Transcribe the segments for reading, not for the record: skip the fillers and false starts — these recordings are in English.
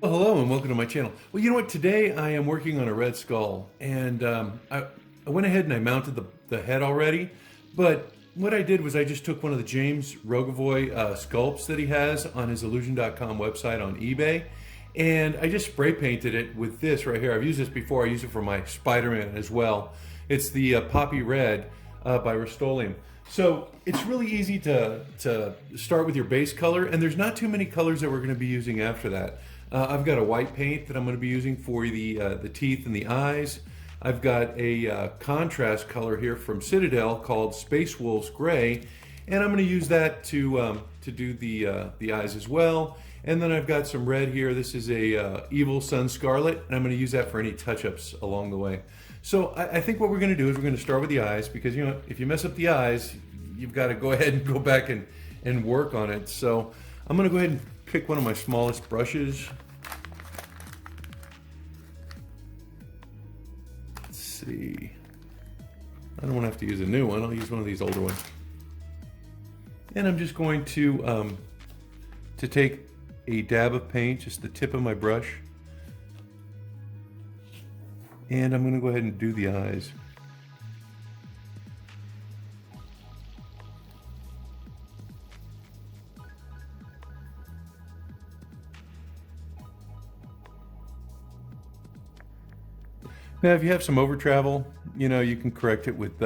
Well, hello and welcome to my channel. Well, you know what? Today I am working on a red skull, and I went ahead and I mounted the head already. But what I did was I just took one of the James Rogovoy sculpts that he has on his Illusion.com website on eBay, and I just spray painted it with this right here. I've used this before. I use it for my Spider-Man as well. It's the Poppy Red by Rust-Oleum. So it's really easy to start with your base color, and there's not too many colors that we're going to be using after that. I've got a white paint that I'm going to be using for the teeth and the eyes. I've got a contrast color here from Citadel called Space Wolves Gray, and I'm going to use that to do the eyes as well. And then I've got some red here. This is a Evil Sun Scarlet, and I'm going to use that for any touch-ups along the way. So I think what we're going to do is we're going to start with the eyes, because you know, if you mess up the eyes, you've got to go ahead and go back and work on it. So I'm going to go ahead and pick one of my smallest brushes. Let's see. I don't want to have to use a new one. I'll use one of these older ones. And I'm just going to take a dab of paint, just the tip of my brush. And I'm going to go ahead and do the eyes. Now, if you have some over travel, you know, you can correct it with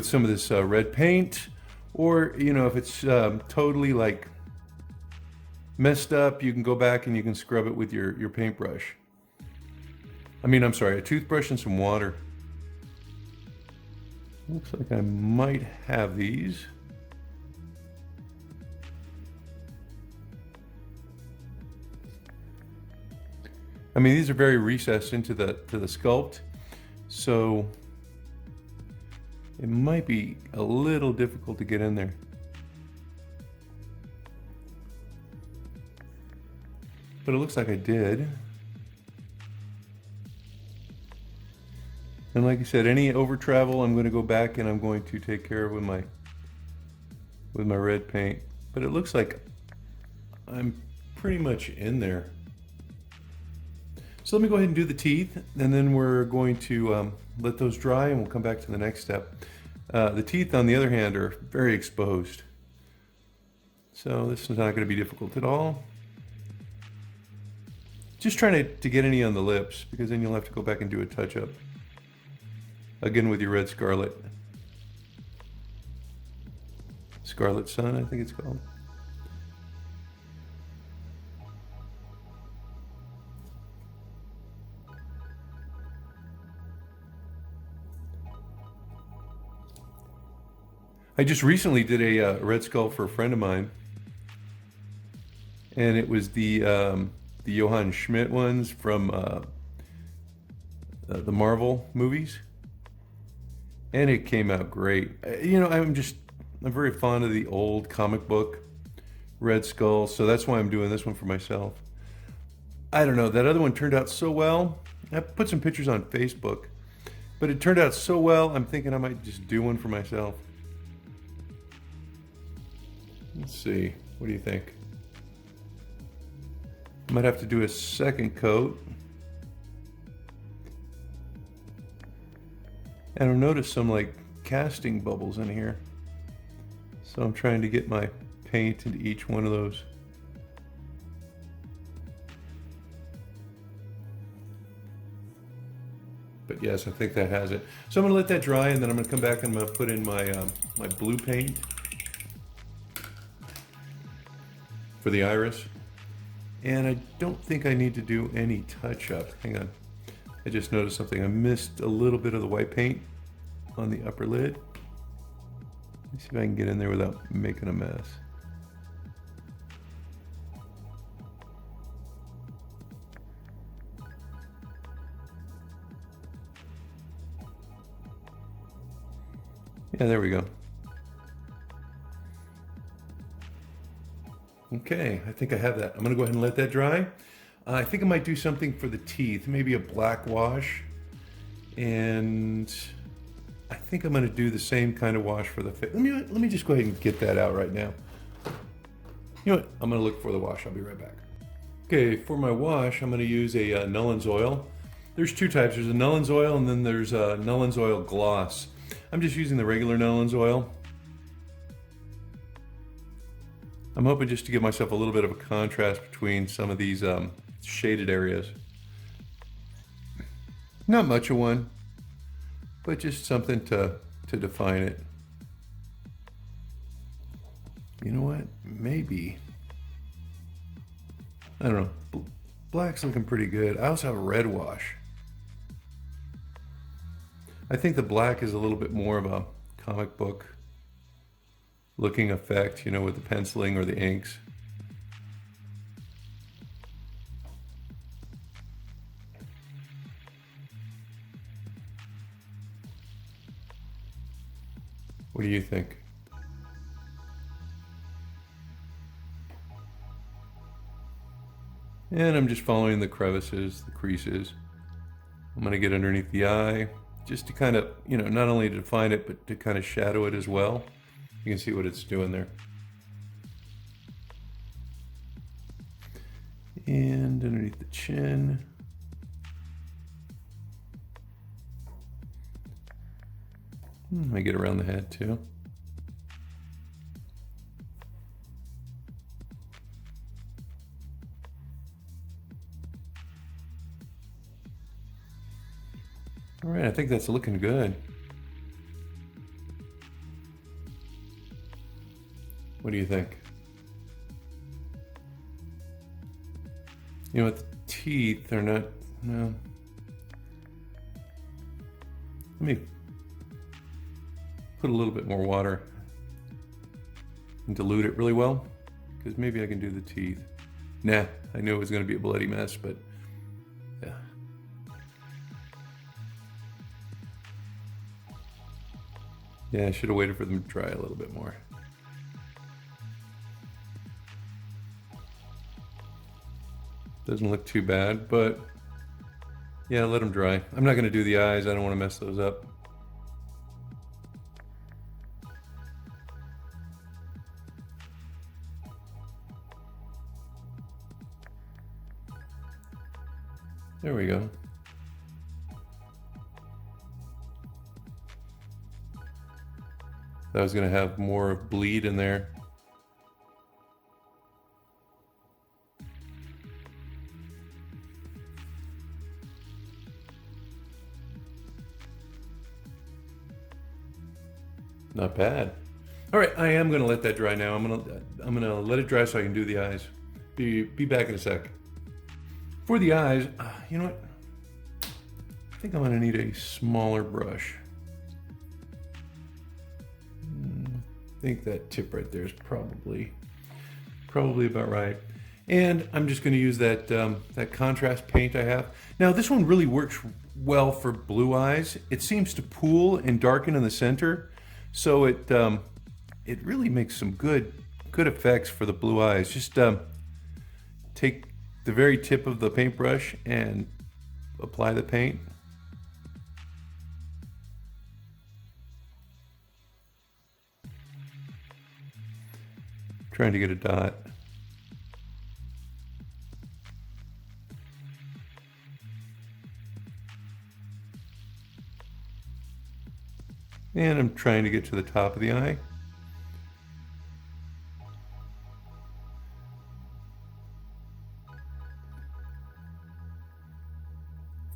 some of this red paint, or you know, if it's totally like messed up, you can go back and you can scrub it with your paintbrush. I'm sorry, a toothbrush and some water. Looks like I might have these. These are very recessed into the sculpt, so it might be a little difficult to get in there. But it looks like I did. And like I said, any over travel, I'm going to go back and I'm going to take care of with my red paint. But it looks like I'm pretty much in there. So let me go ahead and do the teeth, and then we're going to let those dry, and we'll come back to the next step. The teeth, on the other hand, are very exposed. So this is not going to be difficult at all. Just trying to get any on the lips, because then you'll have to go back and do a touch-up. Again with your red Scarlet. Scarlet Sun, I think it's called. I just recently did a red skull for a friend of mine, and it was the Johann Schmidt ones from the Marvel movies, and it came out great. You know, I'm very fond of the old comic book red skull, so that's why I'm doing this one for myself. I don't know, that other one turned out so well. I put some pictures on Facebook, but it turned out so well, I'm thinking I might just do one for myself. Let's see, what do you think? Might have to do a second coat. And I've noticed some like casting bubbles in here. So I'm trying to get my paint into each one of those. But yes, I think that has it. So I'm gonna let that dry, and then I'm gonna come back and I'm gonna put in my my blue paint for the iris. And I don't think I need to do any touch-up. Hang on. I just noticed something. I missed a little bit of the white paint on the upper lid. Let me see if I can get in there without making a mess. Yeah, there we go. Okay, I think I have that. I'm gonna go ahead and let that dry. I think I might do something for the teeth, maybe a black wash. And I think I'm gonna do the same kind of wash for the face. Let me just go ahead and get that out right now. You know what, I'm gonna look for the wash, I'll be right back. Okay, for my wash, I'm going to use a Nullen's oil. There's two types. There's a Nullen's oil and then there's a Nullen's oil gloss. I'm just using the regular Nullen's oil. I'm hoping just to give myself a little bit of a contrast between some of these shaded areas. Not much of one, but just something to define it. You know what? Maybe. I don't know. Black's looking pretty good. I also have a red wash. I think the black is a little bit more of a comic book looking effect, you know, with the penciling or the inks. What do you think? And I'm just following the crevices, the creases. I'm going to get underneath the eye just to kind of, you know, not only to define it, but to kind of shadow it as well. You can see what it's doing there. And underneath the chin. I get around the head too. All right, I think that's looking good. What do you think? You know what, the teeth are not, no. Let me put a little bit more water and dilute it really well, because maybe I can do the teeth. Nah, I knew it was going to be a bloody mess, but yeah. Yeah, I should have waited for them to dry a little bit more. Doesn't look too bad, but yeah, let them dry. I'm not going to do the eyes. I don't want to mess those up. There we go. I was going to have more bleed in there. Not bad. All right, I am going to let that dry now. I'm going to let it dry so I can do the eyes. Be back in a sec. For the eyes, you know what? I think I'm going to need a smaller brush. I think that tip right there is probably about right. And I'm just going to use that that contrast paint I have. Now this one really works well for blue eyes. It seems to pool and darken in the center, so it really makes some good effects for the blue eyes. Just take the very tip of the paintbrush and apply the paint. Trying to get a dot. And I'm trying to get to the top of the eye.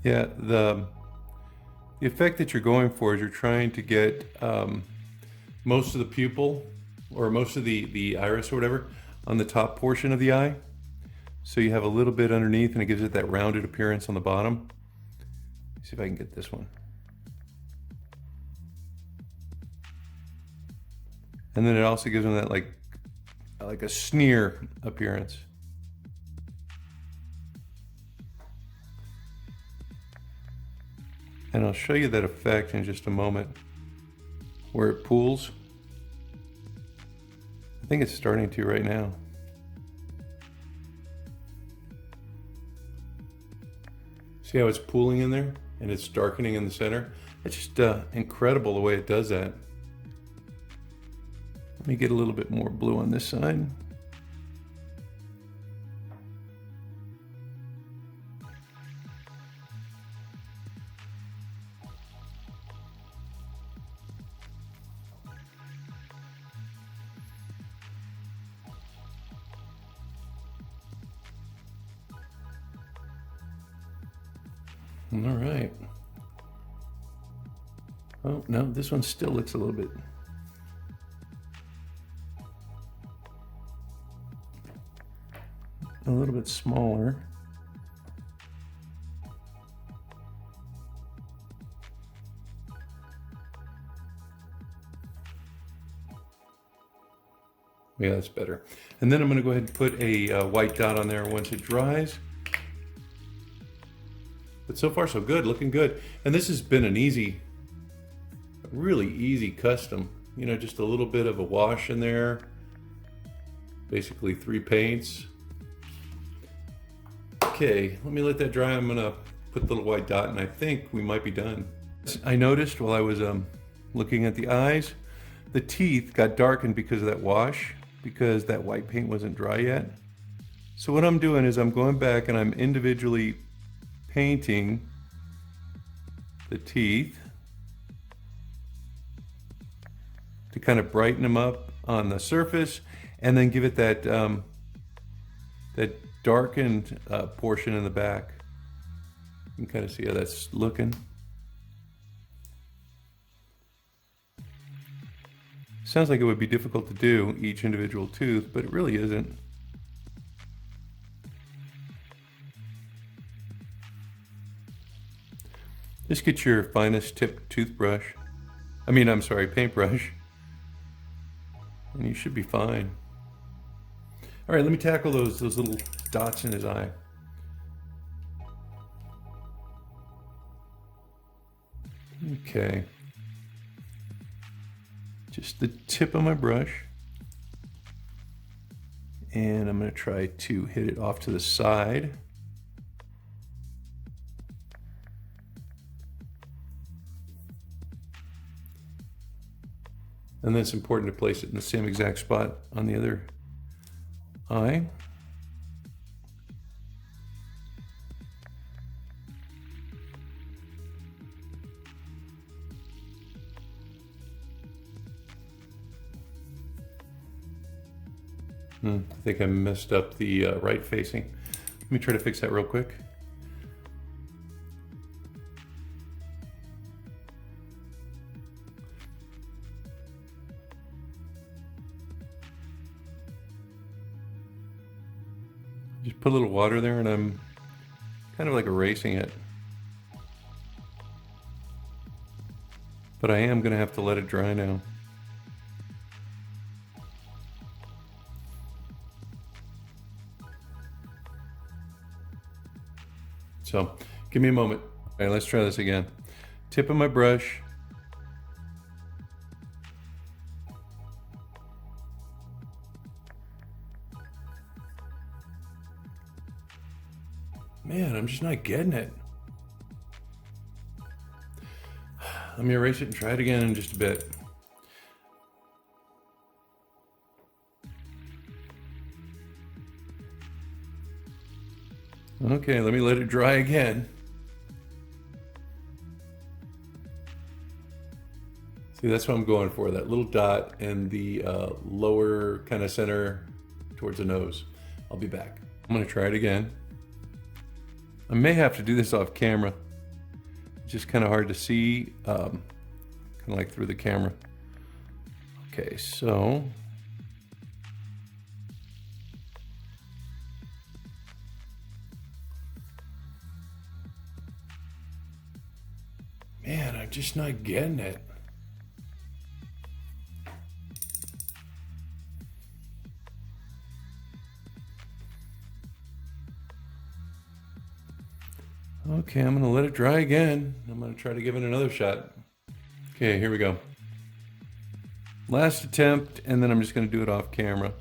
Yeah, the effect that you're going for is you're trying to get most of the pupil or most of the iris or whatever on the top portion of the eye. So you have a little bit underneath and it gives it that rounded appearance on the bottom. Let's see if I can get this one. And then it also gives them that like a sneer appearance. And I'll show you that effect in just a moment where it pools. I think it's starting to right now. See how it's pooling in there and it's darkening in the center? It's just incredible the way it does that. Let me get a little bit more blue on this side. All right. Oh, no, this one still looks a little bit smaller. Yeah, that's better. And then I'm going to go ahead and put a white dot on there once it dries. But so far so good, looking good. And this has been an easy, really easy custom. You know, just a little bit of a wash in there. Basically 3 paints. Okay, let me let that dry. I'm gonna put the little white dot and I think we might be done. I noticed while I was looking at the eyes, the teeth got darkened because of that wash, because that white paint wasn't dry yet. So what I'm doing is I'm going back and I'm individually painting the teeth to kind of brighten them up on the surface and then give it that that darkened portion in the back. You can kind of see how that's looking. Sounds like it would be difficult to do each individual tooth, but it really isn't. Just get your finest tip toothbrush. Paintbrush. And you should be fine. All right, let me tackle those little dots in his eye. Okay. Just the tip of my brush. And I'm going to try to hit it off to the side. And then it's important to place it in the same exact spot on the other eye. I think I messed up the right facing. Let me try to fix that real quick. Just put a little water there and I'm kind of like erasing it. But I am going to have to let it dry now. So, give me a moment. All right, let's try this again. Tip of my brush. Man, I'm just not getting it. Let me erase it and try it again in just a bit. Okay, let me let it dry again. See, that's what I'm going for, that little dot in the lower kind of center towards the nose. I'll be back. I'm gonna try it again. I may have to do this off camera. It's just kind of hard to see, kind of like through the camera. Okay, so. Man, I'm just not getting it. Okay, I'm gonna let it dry again. I'm gonna try to give it another shot. Okay, here we go. Last attempt, and then I'm just gonna do it off camera.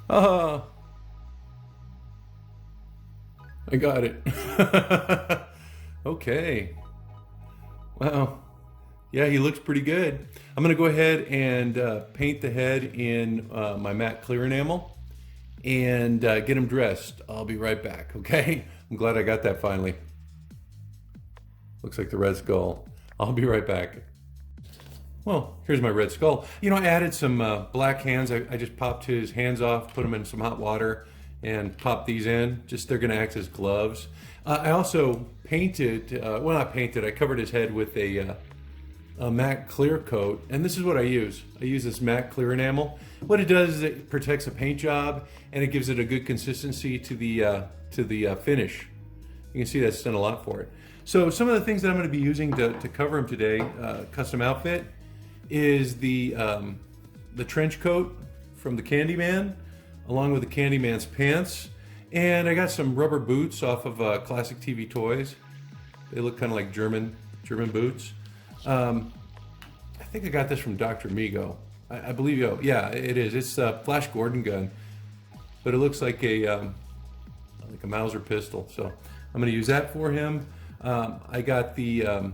Ah, I got it. Okay. Wow. Yeah, he looks pretty good. I'm gonna go ahead and paint the head in my matte clear enamel and get him dressed. I'll be right back, okay? I'm glad I got that finally. Looks like the red skull. I'll be right back. Well, here's my Red Skull. You know, I added some black hands. I just popped his hands off, put them in some hot water, and popped these in. Just they're going to act as gloves. I also painted, well, not painted, I covered his head with a matte clear coat, and this is what I use. I use this matte clear enamel. What it does is it protects a paint job, and it gives it a good consistency to the finish. You can see that's done a lot for it. So some of the things that I'm going to be using to cover him today, custom outfit, is the trench coat from the Candyman, along with the Candyman's pants, and I got some rubber boots off of Classic TV Toys. They look kind of like German boots. I think I got this from Dr. Mego. I believe, yeah, it is. It's a Flash Gordon gun, but it looks like a Mauser pistol. So I'm going to use that for him. I got the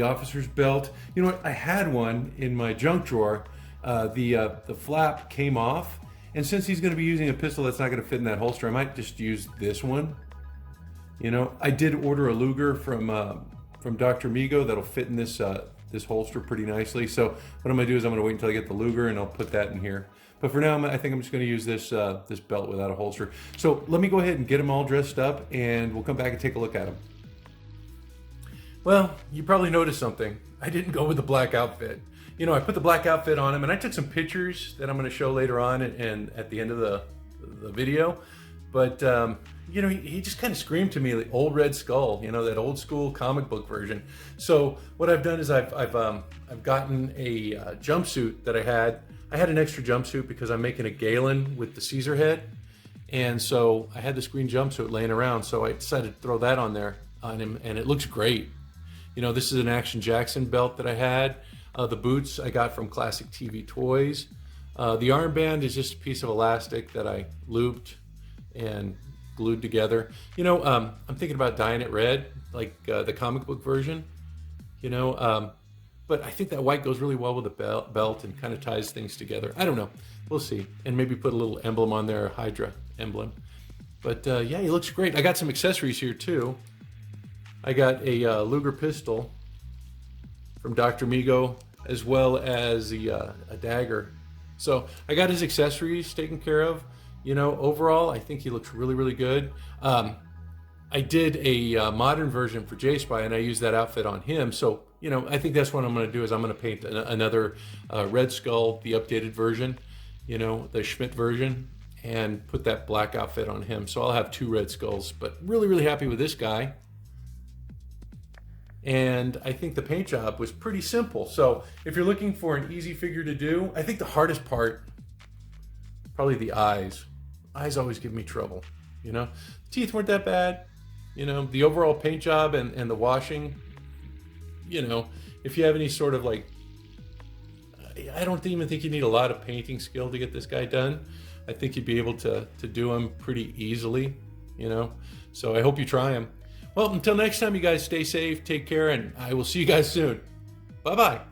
officer's belt. You know what? I had one in my junk drawer. The flap came off, and since he's going to be using a pistol that's not going to fit in that holster, I might just use this one. You know, I did order a Luger from Dr. Mego that'll fit in this holster pretty nicely. So what I'm going to do is I'm going to wait until I get the Luger, and I'll put that in here. But for now, I think I'm just going to use this belt without a holster. So let me go ahead and get them all dressed up, and we'll come back and take a look at them. Well, you probably noticed something. I didn't go with the black outfit. You know, I put the black outfit on him, and I took some pictures that I'm going to show later on and at the end of the video. But you know, he just kind of screamed to me the old Red Skull, you know, that old school comic book version. So what I've done is I've gotten a jumpsuit that I had. I had an extra jumpsuit because I'm making a Galen with the Caesar head, and so I had this green jumpsuit laying around. So I decided to throw that on there on him, and it looks great. You know, this is an Action Jackson belt that I had. The boots I got from Classic TV Toys. The armband is just a piece of elastic that I lubed and glued together. You know, I'm thinking about dyeing it red, like the comic book version. You know, but I think that white goes really well with the belt and kind of ties things together. I don't know. We'll see. And maybe put a little emblem on there, a Hydra emblem. But yeah, he looks great. I got some accessories here too. I got a Luger pistol from Dr. Mego, as well as a dagger. So I got his accessories taken care of. You know, overall, I think he looks really, really good. I did a modern version for J-Spy, and I used that outfit on him. So, you know, I think that's what I'm going to do is I'm going to paint another Red Skull, the updated version, you know, the Schmidt version, and put that black outfit on him. So I'll have two Red Skulls, but really, really happy with this guy. And I think the paint job was pretty simple. So if you're looking for an easy figure to do, I think the hardest part, probably the eyes. Eyes always give me trouble, you know. Teeth weren't that bad, you know. The overall paint job and the washing, you know, if you have any sort of like, I don't even think you need a lot of painting skill to get this guy done. I think you'd be able to do him pretty easily, you know. So I hope you try him. Well, until next time, you guys stay safe, take care, and I will see you guys soon. Bye-bye.